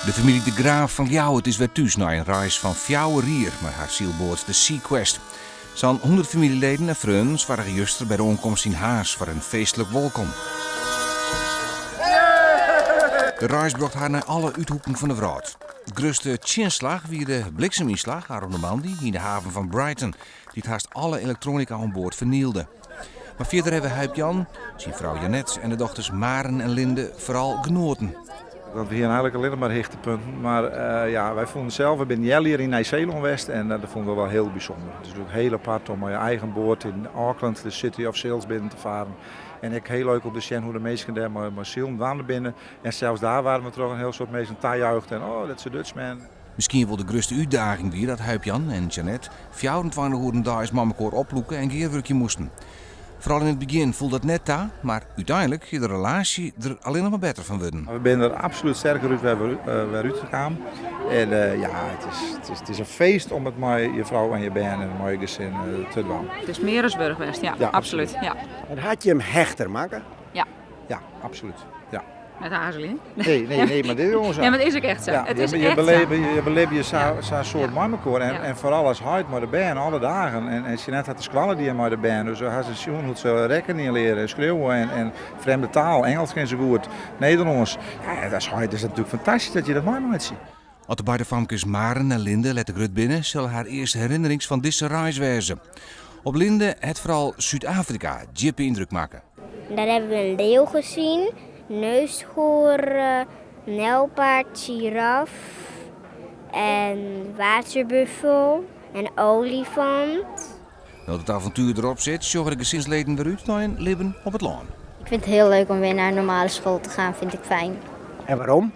De familie De Graaf van Ljouwert is weer thuis na een reis van 4 jaar met haar zielboot de Sea Quest. Zo'n 100 familieleden en vrienden waren juster bij de onkomst in Haas voor een feestelijk welkom. De reis bracht haar naar alle uithoeken van de wereld. De grootste chinslag wie de blikseminslag aan Normandië in de haven van Brighton, die het haast alle elektronica aan boord vernielde. Maar verder hebben Huip-Jan, zijn vrouw Janet en de dochters Maren en Linde vooral genoten. Want we hier eigenlijk alleen maar hoogtepunten. Maar wij vonden zelf, we zijn hier in Nieuw-Zeeland geweest en dat vonden we wel heel bijzonder. Het is natuurlijk heel apart om met je eigen boord in Auckland, de City of Sails, binnen te varen. En ik heel leuk op de scène hoe de mensen daar maar zielen waren binnen. En zelfs daar waren we toch een heel soort mensen taajuicht en oh, dat is een Dutchman. Misschien wel de grootste uitdaging weer dat Huip-Jan en Janet 24 uur daags met elkaar oploeken en geerwerkje moesten. Vooral in het begin voelde het net daar, maar uiteindelijk is de relatie er alleen nog maar beter van worden. We zijn er absoluut sterker uit weer uitgegaan. En het is een feest om het met je vrouw en je band en een mooi gezin te doen. Het is meer als burgerwest, ja, absoluut. Ja. En had je hem hechter maken? Ja, absoluut. Ja. Met Hazelin. Nee, maar dit is gewoon zo. Ja, maar het is ook echt zo. Ja, Het is je echt beleeft je zo'n soort Ja. marmekoor en, Ja. en vooral als huid met de band alle dagen. En Jeanette had de squallen die met de band, dus hij had ze hoe ze rekken niet leren, schreeuwen en vreemde taal, Engels geen zo goed, Nederlands. Ja, dat is huid, is natuurlijk fantastisch dat je dat mooi moet zien. Als de beide famkes Maren en Linde letten grut binnen, zullen haar eerste herinnerings van deze reis wezen. Op Linde het vooral Zuid-Afrika diepe indruk maken. Daar hebben we een leeuw gezien, neushoorn, nijlpaard, giraf en waterbuffel en olifant. Dat het avontuur erop zit, zorg ik er sinds leden weer uit naar een leven op het land. Ik vind het heel leuk om weer naar een normale school te gaan, vind ik fijn. En waarom?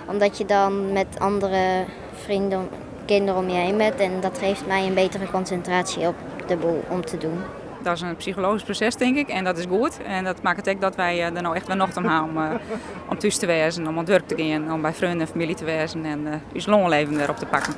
Omdat je dan met andere vrienden, kinderen om je heen bent en dat geeft mij een betere concentratie op de boel om te doen. Dat is een psychologisch proces, denk ik, en dat is goed. En dat maakt het ook dat wij er nou echt weer nog om gaan om thuis te wezen, om aan het werk te gaan, om bij vrienden en familie te wezen en ons longenleven weer op te pakken.